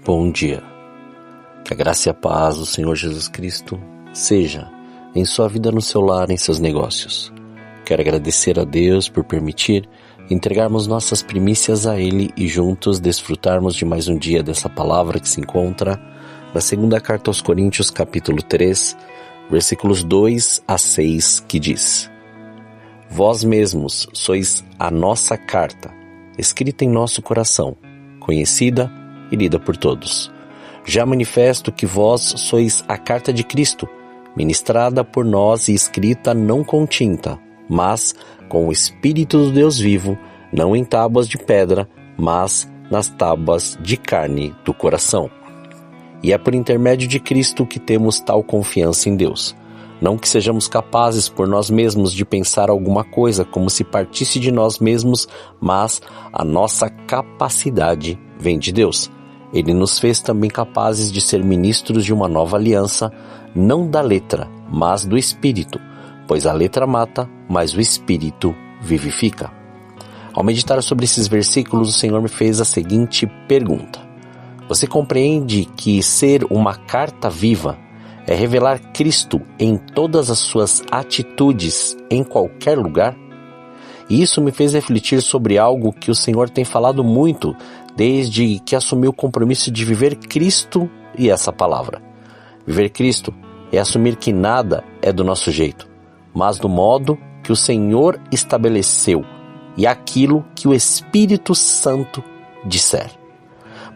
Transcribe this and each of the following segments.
Bom dia. Que a graça e a paz do Senhor Jesus Cristo seja em sua vida, no seu lar, em seus negócios. Quero agradecer a Deus por permitir entregarmos nossas primícias a Ele e juntos desfrutarmos de mais um dia dessa palavra que se encontra na segunda carta aos Coríntios, capítulo 3, versículos 2 a 6, que diz: Vós mesmos sois a nossa carta, escrita em nosso coração, conhecida e lida por todos. Já manifesto que vós sois a carta de Cristo, ministrada por nós e escrita não com tinta, mas com o Espírito do Deus vivo, não em tábuas de pedra, mas nas tábuas de carne do coração. E é por intermédio de Cristo que temos tal confiança em Deus. Não que sejamos capazes por nós mesmos de pensar alguma coisa como se partisse de nós mesmos, mas a nossa capacidade vem de Deus. Ele nos fez também capazes de ser ministros de uma nova aliança, não da letra, mas do Espírito, pois a letra mata, mas o Espírito vivifica. Ao meditar sobre esses versículos, o Senhor me fez a seguinte pergunta: você compreende que ser uma carta viva é revelar Cristo em todas as suas atitudes, em qualquer lugar? E isso me fez refletir sobre algo que o Senhor tem falado muito desde que assumiu o compromisso de viver Cristo e essa palavra. Viver Cristo é assumir que nada é do nosso jeito, mas do modo que o Senhor estabeleceu e aquilo que o Espírito Santo disser.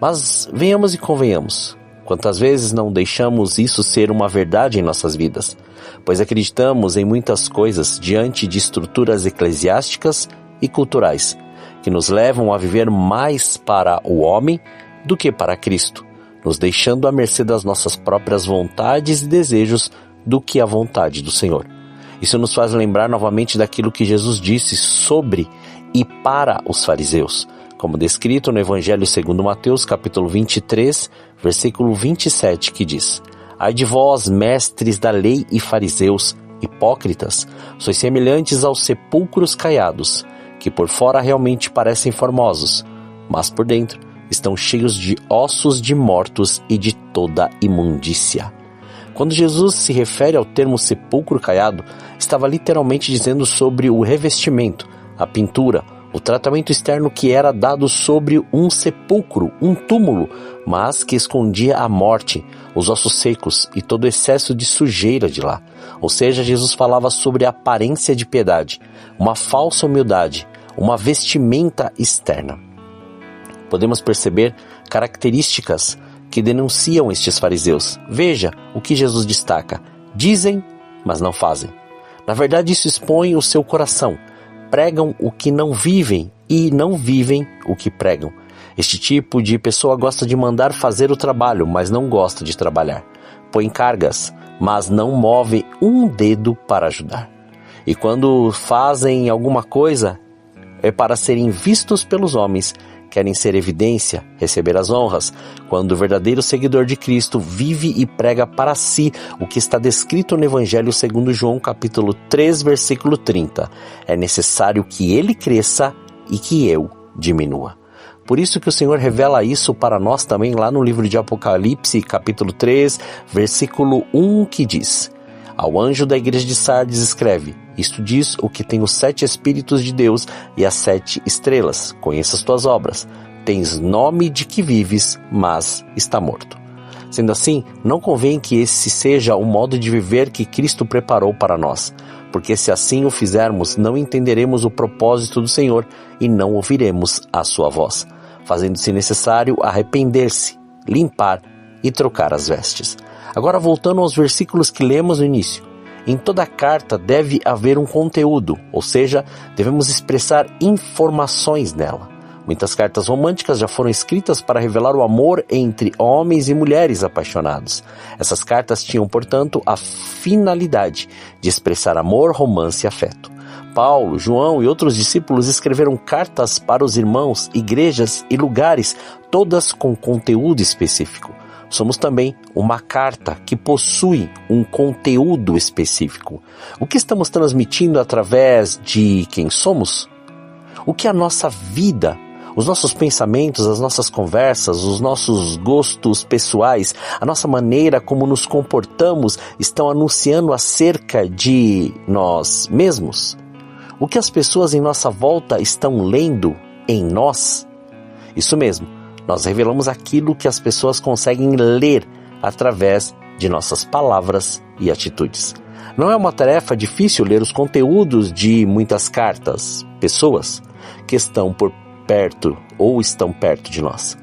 Mas venhamos e convenhamos, quantas vezes não deixamos isso ser uma verdade em nossas vidas, pois acreditamos em muitas coisas diante de estruturas eclesiásticas e culturais, que nos levam a viver mais para o homem do que para Cristo, nos deixando à mercê das nossas próprias vontades e desejos do que a vontade do Senhor. Isso nos faz lembrar novamente daquilo que Jesus disse sobre e para os fariseus, como descrito no Evangelho segundo Mateus, capítulo 23, versículo 27, que diz: Ai de vós, mestres da lei e fariseus, hipócritas, sois semelhantes aos sepulcros caiados, que por fora realmente parecem formosos, mas por dentro estão cheios de ossos de mortos e de toda imundícia. Quando Jesus se refere ao termo sepulcro caiado, estava literalmente dizendo sobre o revestimento, a pintura, o tratamento externo que era dado sobre um sepulcro, um túmulo, mas que escondia a morte, os ossos secos e todo o excesso de sujeira de lá. Ou seja, Jesus falava sobre a aparência de piedade, uma falsa humildade, uma vestimenta externa. Podemos perceber características que denunciam estes fariseus. Veja o que Jesus destaca: dizem, mas não fazem. Na verdade, isso expõe o seu coração. Pregam o que não vivem e não vivem o que pregam. Este tipo de pessoa gosta de mandar fazer o trabalho, mas não gosta de trabalhar. Põe cargas, mas não move um dedo para ajudar. E quando fazem alguma coisa, é para serem vistos pelos homens, querem ser evidência, receber as honras, quando o verdadeiro seguidor de Cristo vive e prega para si o que está descrito no Evangelho segundo João, capítulo 3, versículo 30. É necessário que ele cresça e que eu diminua. Por isso que o Senhor revela isso para nós também lá no livro de Apocalipse, capítulo 3, versículo 1, que diz: Ao anjo da igreja de Sardes escreve: Isto diz o que tem os 7 Espíritos de Deus e as 7 estrelas. Conheça as tuas obras. Tens nome de que vives, mas está morto. Sendo assim, não convém que esse seja o modo de viver que Cristo preparou para nós, porque se assim o fizermos, não entenderemos o propósito do Senhor e não ouviremos a sua voz, fazendo-se necessário arrepender-se, limpar e trocar as vestes. Agora, voltando aos versículos que lemos no início. Em toda carta deve haver um conteúdo, ou seja, devemos expressar informações nela. Muitas cartas românticas já foram escritas para revelar o amor entre homens e mulheres apaixonados. Essas cartas tinham, portanto, a finalidade de expressar amor, romance e afeto. Paulo, João e outros discípulos escreveram cartas para os irmãos, igrejas e lugares, todas com conteúdo específico. Somos também uma carta que possui um conteúdo específico. O que estamos transmitindo através de quem somos? O que a nossa vida, Os nossos pensamentos, as nossas conversas, os nossos gostos pessoais, a nossa maneira como nos comportamos estão anunciando acerca de nós mesmos? O que as pessoas em nossa volta estão lendo em nós? Isso mesmo, nós revelamos aquilo que as pessoas conseguem ler através de nossas palavras e atitudes. Não é uma tarefa difícil ler os conteúdos de muitas cartas, pessoas que estão por perto ou estão perto de nós.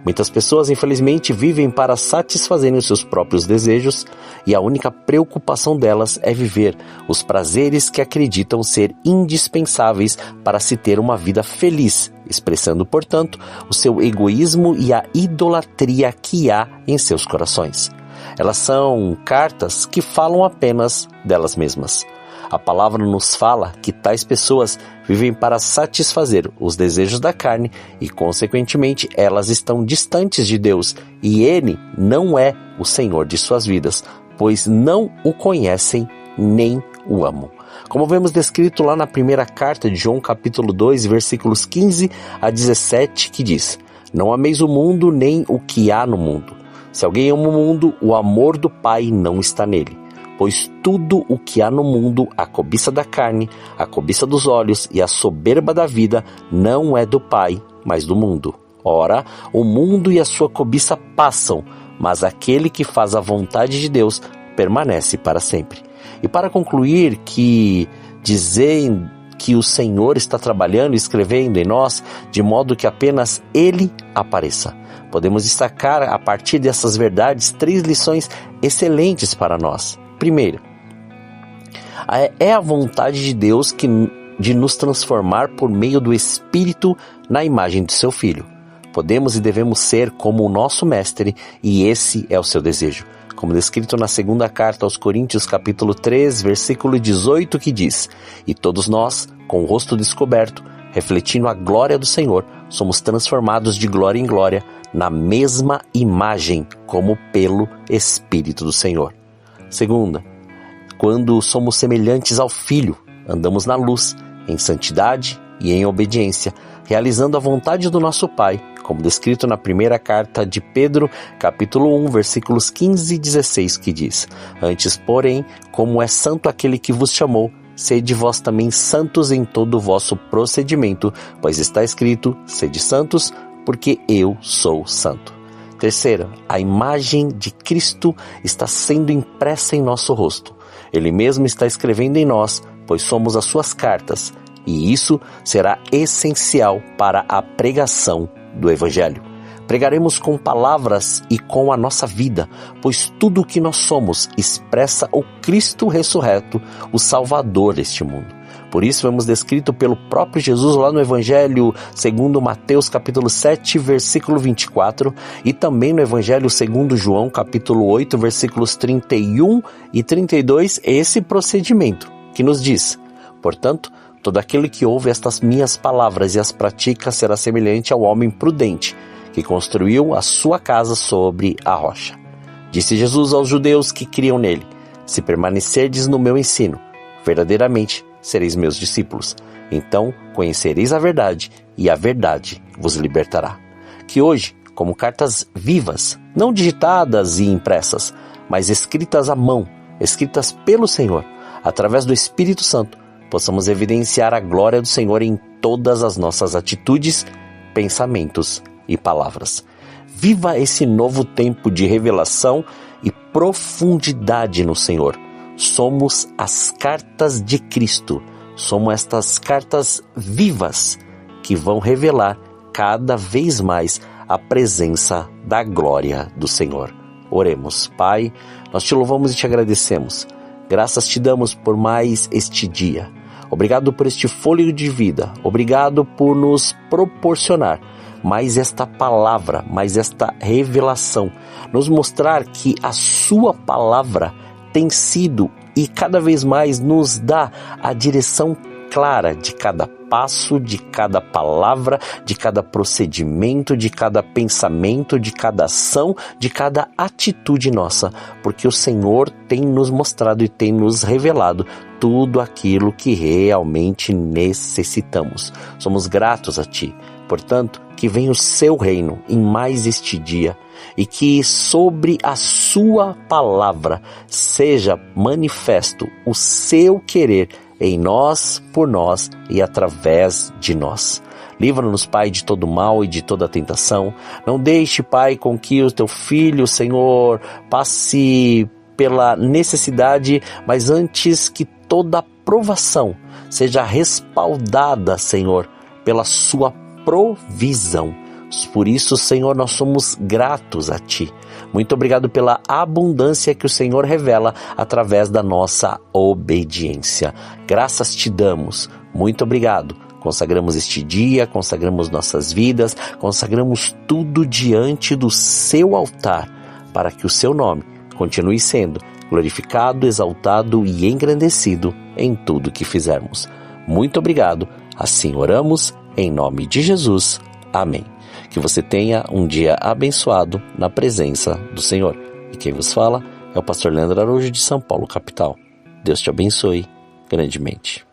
Muitas pessoas, infelizmente, vivem para satisfazerem os seus próprios desejos e a única preocupação delas é viver os prazeres que acreditam ser indispensáveis para se ter uma vida feliz, expressando, portanto, o seu egoísmo e a idolatria que há em seus corações. Elas são cartas que falam apenas delas mesmas. A palavra nos fala que tais pessoas vivem para satisfazer os desejos da carne e, consequentemente, elas estão distantes de Deus e Ele não é o Senhor de suas vidas, pois não o conhecem nem o amam. Como vemos descrito lá na primeira carta de João, capítulo 2, versículos 15 a 17, que diz: Não ameis o mundo nem o que há no mundo. Se alguém ama o mundo, o amor do Pai não está nele. Pois tudo o que há no mundo, a cobiça da carne, a cobiça dos olhos e a soberba da vida, não é do Pai, mas do mundo. Ora, o mundo e a sua cobiça passam, mas aquele que faz a vontade de Deus permanece para sempre. E para concluir, que dizem que o Senhor está trabalhando e escrevendo em nós, de modo que apenas Ele apareça. Podemos destacar, a partir dessas verdades, 3 lições excelentes para nós. Primeiro, é a vontade de Deus de nos transformar por meio do Espírito na imagem de seu Filho. Podemos e devemos ser como o nosso Mestre, e esse é o seu desejo. Como descrito na segunda carta aos Coríntios, capítulo 3, versículo 18, que diz: E todos nós, com o rosto descoberto, refletindo a glória do Senhor, somos transformados de glória em glória, na mesma imagem, como pelo Espírito do Senhor. Segunda, quando somos semelhantes ao Filho, andamos na luz, em santidade e em obediência, realizando a vontade do nosso Pai, como descrito na primeira carta de Pedro, capítulo 1, versículos 15 e 16, que diz: Antes, porém, como é santo aquele que vos chamou, sede vós também santos em todo o vosso procedimento, pois está escrito: Sede santos, porque eu sou santo. Terceira, a imagem de Cristo está sendo impressa em nosso rosto. Ele mesmo está escrevendo em nós, pois somos as suas cartas, e isso será essencial para a pregação do Evangelho. Pregaremos com palavras e com a nossa vida, pois tudo o que nós somos expressa o Cristo ressurreto, o Salvador deste mundo. Por isso vemos descrito pelo próprio Jesus lá no Evangelho segundo Mateus capítulo 7, versículo 24, e também no Evangelho segundo João capítulo 8, versículos 31 e 32, esse procedimento que nos diz: Portanto, todo aquele que ouve estas minhas palavras e as pratica será semelhante ao homem prudente, que construiu a sua casa sobre a rocha. Disse Jesus aos judeus que criam nele: Se permanecerdes no meu ensino, verdadeiramente sereis meus discípulos. Então conhecereis a verdade, e a verdade vos libertará. Que hoje, como cartas vivas, não digitadas e impressas, mas escritas à mão, escritas pelo Senhor, através do Espírito Santo, possamos evidenciar a glória do Senhor em todas as nossas atitudes, pensamentos e palavras. Viva esse novo tempo de revelação e profundidade no Senhor. Somos as cartas de Cristo. Somos estas cartas vivas que vão revelar cada vez mais a presença da glória do Senhor. Oremos. Pai, nós te louvamos e te agradecemos. Graças te damos por mais este dia. Obrigado por este fôlego de vida. Obrigado por nos proporcionar mais esta palavra, mais esta revelação. Nos mostrar que a sua palavra tem sido e cada vez mais nos dá a direção clara de cada passo, de cada palavra, de cada procedimento, de cada pensamento, de cada ação, de cada atitude nossa, porque o Senhor tem nos mostrado e tem nos revelado tudo aquilo que realmente necessitamos. Somos gratos a Ti. Portanto, que venha o Seu reino em mais este dia e que sobre a Sua palavra seja manifesto o Seu querer em nós, por nós e através de nós. Livra-nos, Pai, de todo mal e de toda tentação. Não deixe, Pai, com que o Teu Filho, Senhor, passe pela necessidade, mas antes que toda provação seja respaldada, Senhor, pela Sua provisão. Por isso, Senhor, nós somos gratos a Ti. Muito obrigado pela abundância que o Senhor revela através da nossa obediência. Graças Te damos. Muito obrigado. Consagramos este dia, consagramos nossas vidas, consagramos tudo diante do Seu altar, para que o Seu nome continue sendo glorificado, exaltado e engrandecido em tudo que fizermos. Muito obrigado. Assim oramos, em nome de Jesus. Amém. Que você tenha um dia abençoado na presença do Senhor. E quem vos fala é o pastor Leandro Araújo de São Paulo, capital. Deus te abençoe grandemente.